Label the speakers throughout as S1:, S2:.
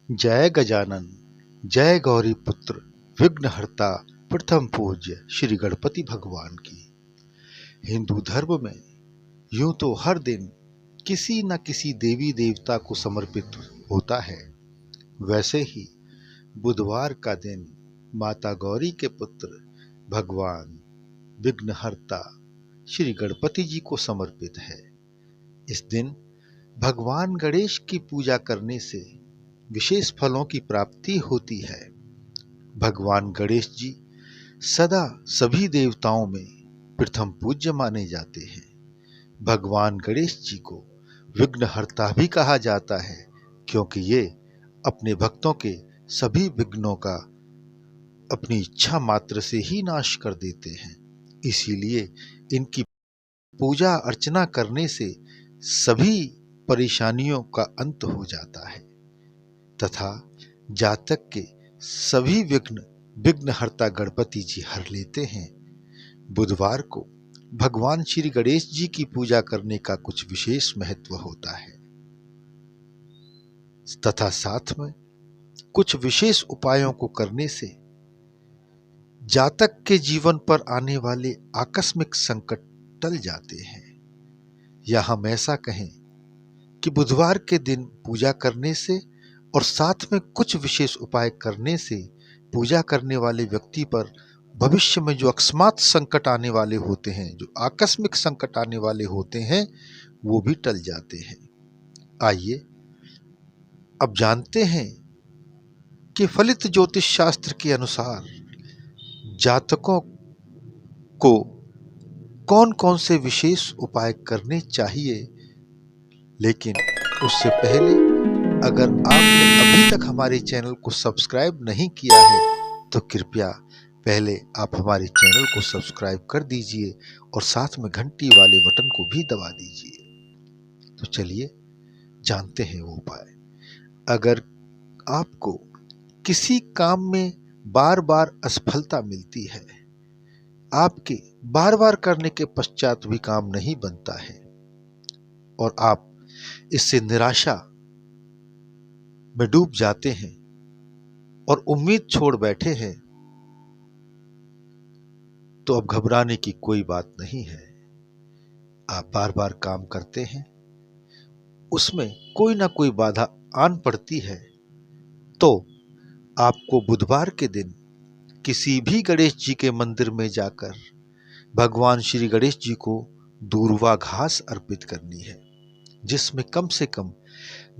S1: जय गजानन, जय गौरी पुत्र, विघ्नहर्ता, प्रथम पूज्य श्री गणपति भगवान की। हिंदू धर्म में यूं तो हर दिन किसी न किसी देवी देवता को समर्पित होता है। वैसे ही बुधवार का दिन माता गौरी के पुत्र भगवान विघ्नहर्ता श्री गणपति जी को समर्पित है। इस दिन भगवान गणेश की पूजा करने से विशेष फलों की प्राप्ति होती है। भगवान गणेश जी सदा सभी देवताओं में प्रथम पूज्य माने जाते हैं। भगवान गणेश जी को विघ्नहर्ता भी कहा जाता है, क्योंकि ये अपने भक्तों के सभी विघ्नों का अपनी इच्छा मात्र से ही नाश कर देते हैं। इसीलिए इनकी पूजा अर्चना करने से सभी परेशानियों का अंत हो जाता है तथा जातक के सभी विघ्नहर्ता गणपति जी हर लेते हैं। बुधवार को भगवान श्री गणेश जी की पूजा करने का कुछ विशेष महत्व होता है तथा साथ में कुछ विशेष उपायों को करने से जातक के जीवन पर आने वाले आकस्मिक संकट टल जाते हैं। या हम ऐसा कहें कि बुधवार के दिन पूजा करने से और साथ में कुछ विशेष उपाय करने से पूजा करने वाले व्यक्ति पर भविष्य में जो अकस्मात संकट आने वाले होते हैं, जो आकस्मिक संकट आने वाले होते हैं, वो भी टल जाते हैं। आइए अब जानते हैं कि फलित ज्योतिष शास्त्र के अनुसार जातकों को कौन कौन से विशेष उपाय करने चाहिए। लेकिन उससे पहले अगर आपने अभी तक हमारे चैनल को सब्सक्राइब नहीं किया है तो कृपया पहले आप हमारे चैनल को सब्सक्राइब कर दीजिए और साथ में घंटी वाले बटन को भी दबा दीजिए। तो चलिए जानते हैं वो उपाय। अगर आपको किसी काम में बार बार असफलता मिलती है, आपके बार बार करने के पश्चात भी काम नहीं बनता है और आप इससे निराशा में डूब जाते हैं और उम्मीद छोड़ बैठे हैं, तो अब घबराने की कोई बात नहीं है। आप बार बार काम करते हैं, उसमें कोई ना कोई बाधा आन पड़ती है, तो आपको बुधवार के दिन किसी भी गणेश जी के मंदिर में जाकर भगवान श्री गणेश जी को दूर्वा घास अर्पित करनी है, जिसमें कम से कम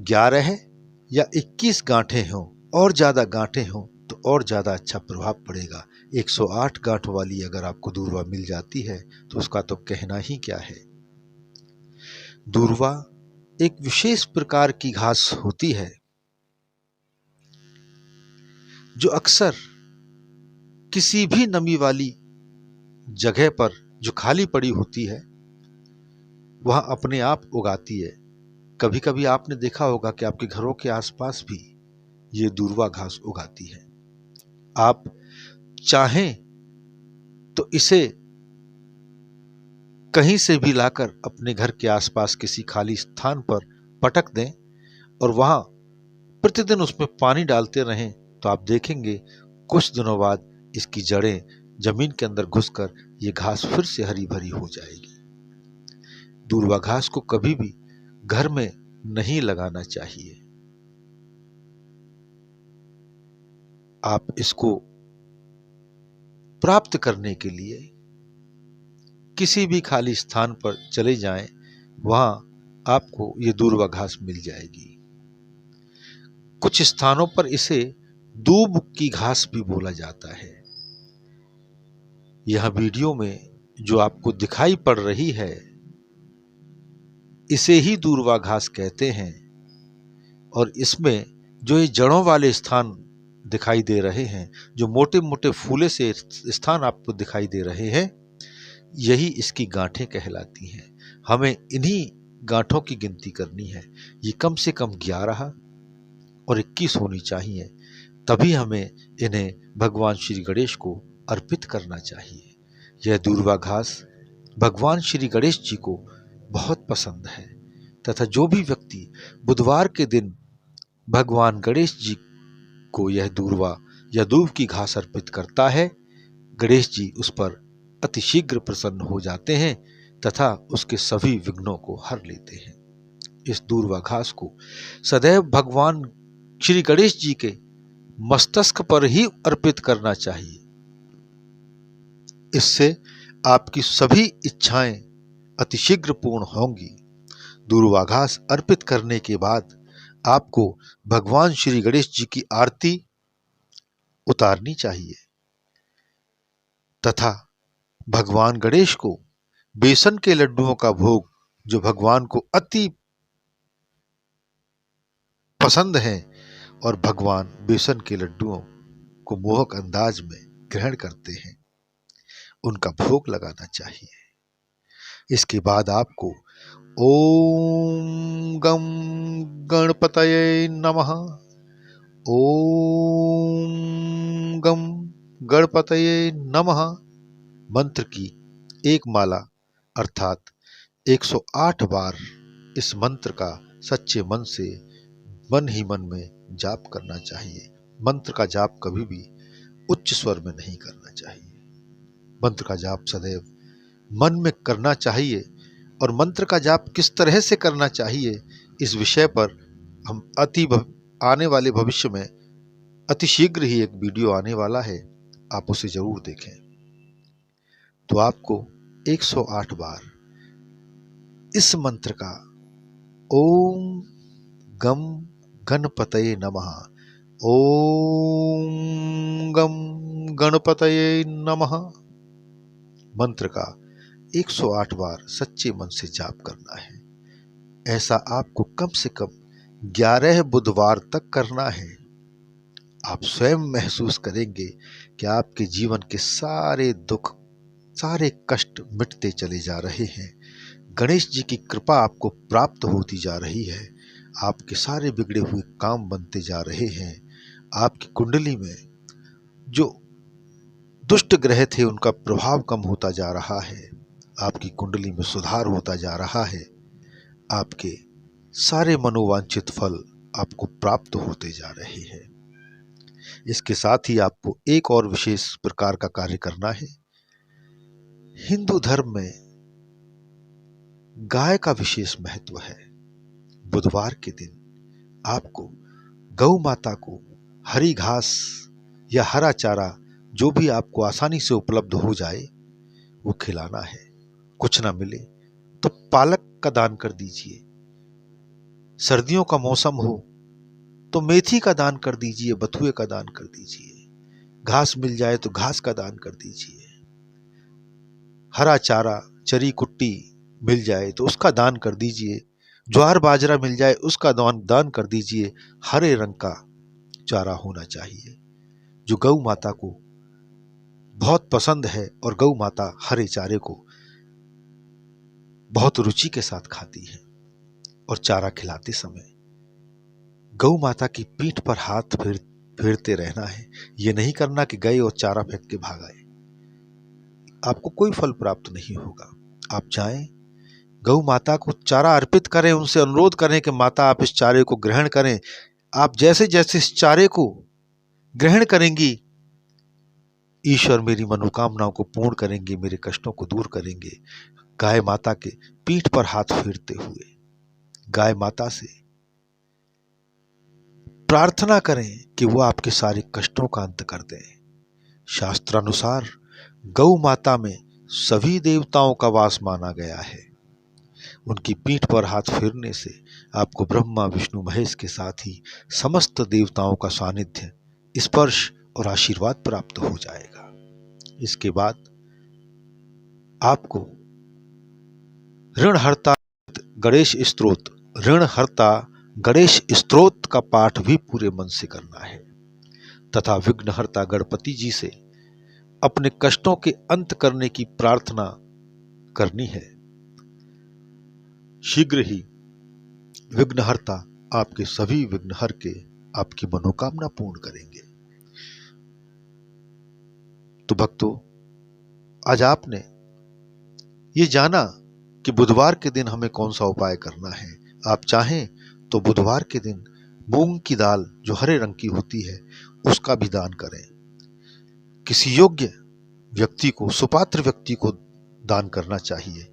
S1: 11 या 21 गांठें हों, और ज्यादा गांठें हों तो और ज्यादा अच्छा प्रभाव पड़ेगा। 108 गांठ वाली अगर आपको दूर्वा मिल जाती है तो उसका तो कहना ही क्या है। दूर्वा एक विशेष प्रकार की घास होती है जो अक्सर किसी भी नमी वाली जगह पर जो खाली पड़ी होती है वहां अपने आप उगाती है। कभी कभी आपने देखा होगा कि आपके घरों के आसपास भी ये दूर्वा घास उगाती है। आप चाहें तो इसे कहीं से भी लाकर अपने घर के आसपास किसी खाली स्थान पर पटक दें और वहां प्रतिदिन उसमें पानी डालते रहें, तो आप देखेंगे कुछ दिनों बाद इसकी जड़ें जमीन के अंदर घुसकर ये घास फिर से हरी भरी हो जाएगी। दूर्वा घास को कभी भी घर में नहीं लगाना चाहिए। आप इसको प्राप्त करने के लिए किसी भी खाली स्थान पर चले जाएं, वहां आपको ये दूर्वा घास मिल जाएगी। कुछ स्थानों पर इसे दूब की घास भी बोला जाता है। यह वीडियो में जो आपको दिखाई पड़ रही है, इसे ही दूर्वा घास कहते हैं। और इसमें जो ये जड़ों वाले स्थान दिखाई दे रहे हैं, जो मोटे मोटे फूले से स्थान आपको दिखाई दे रहे हैं, यही इसकी गांठें कहलाती हैं। हमें इन्हीं गांठों की गिनती करनी है। ये कम से कम 11 और 21 होनी चाहिए, तभी हमें इन्हें भगवान श्री गणेश को अर्पित करना चाहिए। यह दूर्वा घास भगवान श्री गणेश जी को बहुत पसंद है तथा जो भी व्यक्ति बुधवार के दिन भगवान गणेश जी को यह दूर्वा या दूब की घास अर्पित करता है, गणेश जी उस पर अतिशीघ्र प्रसन्न हो जाते हैं तथा उसके सभी विघ्नों को हर लेते हैं। इस दूर्वा घास को सदैव भगवान श्री गणेश जी के मस्तक पर ही अर्पित करना चाहिए। इससे आपकी सभी इच्छाएं अतिशीघ्र पूर्ण होंगी। दूर्वा घास अर्पित करने के बाद आपको भगवान श्री गणेश जी की आरती उतारनी चाहिए तथा भगवान गणेश को बेसन के लड्डुओं का भोग, जो भगवान को अति पसंद है और भगवान बेसन के लड्डुओं को मोहक अंदाज में ग्रहण करते हैं, उनका भोग लगाना चाहिए। इसके बाद आपको ओम गम गणपतये नमः, ओम गम गणपतये नमः मंत्र की एक माला अर्थात 108 बार इस मंत्र का सच्चे मन से मन ही मन में जाप करना चाहिए। मंत्र का जाप कभी भी उच्च स्वर में नहीं करना चाहिए। मंत्र का जाप सदैव मन में करना चाहिए। और मंत्र का जाप किस तरह से करना चाहिए, इस विषय पर हम आने वाले भविष्य में अति शीघ्र ही एक वीडियो आने वाला है, आप उसे जरूर देखें। तो आपको 108 बार इस मंत्र का ओम गम गणपतये नमः, ओम गम गणपतये नमः मंत्र का 108 बार सच्चे मन से जाप करना है। ऐसा आपको कम से कम 11 बुधवार तक करना है। आप स्वयं महसूस करेंगे कि आपके जीवन के सारे दुख, सारे कष्ट मिटते चले जा रहे हैं। गणेश जी की कृपा आपको प्राप्त होती जा रही है। आपके सारे बिगड़े हुए काम बनते जा रहे हैं। आपकी कुंडली में जो दुष्ट ग्रह थे उनका प्रभाव कम होता जा रहा है। आपकी कुंडली में सुधार होता जा रहा है। आपके सारे मनोवांछित फल आपको प्राप्त होते जा रहे हैं। इसके साथ ही आपको एक और विशेष प्रकार का कार्य करना है। हिंदू धर्म में गाय का विशेष महत्व है। बुधवार के दिन आपको गौ माता को हरी घास या हरा चारा, जो भी आपको आसानी से उपलब्ध हो जाए, वो खिलाना है। कुछ ना मिले तो पालक का दान कर दीजिए। सर्दियों का मौसम हो तो मेथी का दान कर दीजिए, बथुए का दान कर दीजिए। घास मिल जाए तो घास का दान कर दीजिए। हरा चारा, चरी कुट्टी मिल जाए तो उसका दान कर दीजिए। ज्वार बाजरा मिल जाए उसका दान कर दीजिए। हरे रंग का चारा होना चाहिए जो गौ माता को बहुत पसंद है, और गौ माता हरे चारे को बहुत रुचि के साथ खाती है। और चारा खिलाते समय गौ माता की पीठ पर हाथ फेरते रहना है। ये नहीं करना कि गए और चारा फेंक के भाग आए, आपको कोई फल प्राप्त नहीं होगा। आप जाएं, गौ माता को चारा अर्पित करें, उनसे अनुरोध करें कि माता आप इस चारे को ग्रहण करें। आप जैसे जैसे इस चारे को ग्रहण करेंगी, ईश्वर मेरी मनोकामनाओं को पूर्ण करेंगे, मेरे कष्टों को दूर करेंगे। गाय माता के पीठ पर हाथ फेरते हुए गाय माता से प्रार्थना करें कि वो आपके सारे कष्टों का अंत कर दें। शास्त्रानुसार गौ माता में सभी देवताओं का वास माना गया है। उनकी पीठ पर हाथ फेरने से आपको ब्रह्मा विष्णु महेश के साथ ही समस्त देवताओं का सानिध्य, स्पर्श और आशीर्वाद प्राप्त हो जाएगा। इसके बाद आपको ऋणहर्ता गणेश स्तोत्र का पाठ भी पूरे मन से करना है तथा विघ्नहर्ता गणपति जी से अपने कष्टों के अंत करने की प्रार्थना करनी है। शीघ्र ही विघ्नहर्ता आपके सभी विघ्न हर के आपकी मनोकामना पूर्ण करेंगे। तो भक्तों, आज आपने ये जाना कि बुधवार के दिन हमें कौन सा उपाय करना है। आप चाहें तो बुधवार के दिन मूंग की दाल जो हरे रंग की होती है उसका भी दान करें। किसी योग्य व्यक्ति को, सुपात्र व्यक्ति को दान करना चाहिए।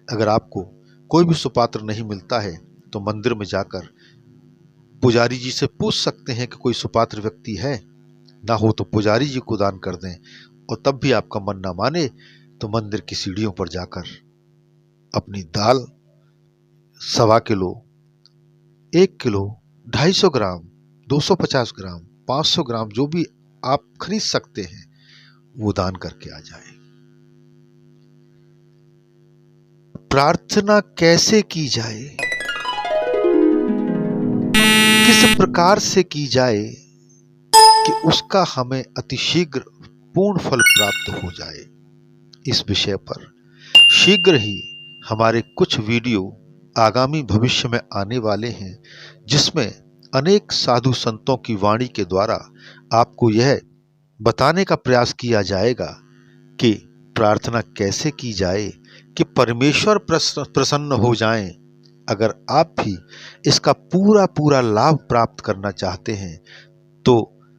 S1: अगर आपको कोई भी सुपात्र नहीं मिलता है तो मंदिर में जाकर पुजारी जी से पूछ सकते हैं कि कोई सुपात्र व्यक्ति है, ना हो तो पुजारी जी को दान कर दें। और तब भी आपका मन ना माने तो मंदिर की सीढ़ियों पर जाकर अपनी दाल 1.25 किलो, 1 किलो, 250 ग्राम, 250 ग्राम, 500 ग्राम जो भी आप खरीद सकते हैं वो दान करके आ जाए। प्रार्थना कैसे की जाए, किस प्रकार से की जाए कि उसका हमें अतिशीघ्र पूर्ण फल प्राप्त हो जाए, इस विषय पर शीघ्र ही हमारे कुछ वीडियो आगामी भविष्य में आने वाले हैं, जिसमें अनेक साधु संतों की वाणी के द्वारा आपको यह बताने का प्रयास किया जाएगा कि प्रार्थना कैसे की जाए कि परमेश्वर प्रसन्न हो जाएं। अगर आप भी इसका पूरा पूरा लाभ प्राप्त करना चाहते हैं तो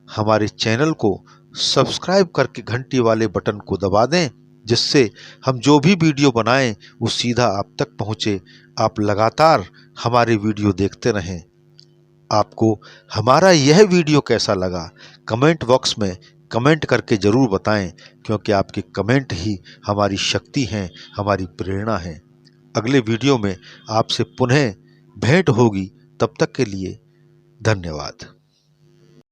S1: हमारे चैनल को सब्सक्राइब करके घंटी वाले बटन को दबा दें, जिससे हम जो भी वीडियो बनाएं वो सीधा आप तक पहुंचे। आप लगातार हमारे वीडियो देखते रहें। आपको हमारा यह वीडियो कैसा लगा कमेंट बॉक्स में कमेंट करके ज़रूर बताएं, क्योंकि आपके कमेंट ही हमारी शक्ति हैं, हमारी प्रेरणा है। अगले वीडियो में आपसे पुनः भेंट होगी, तब तक के लिए धन्यवाद।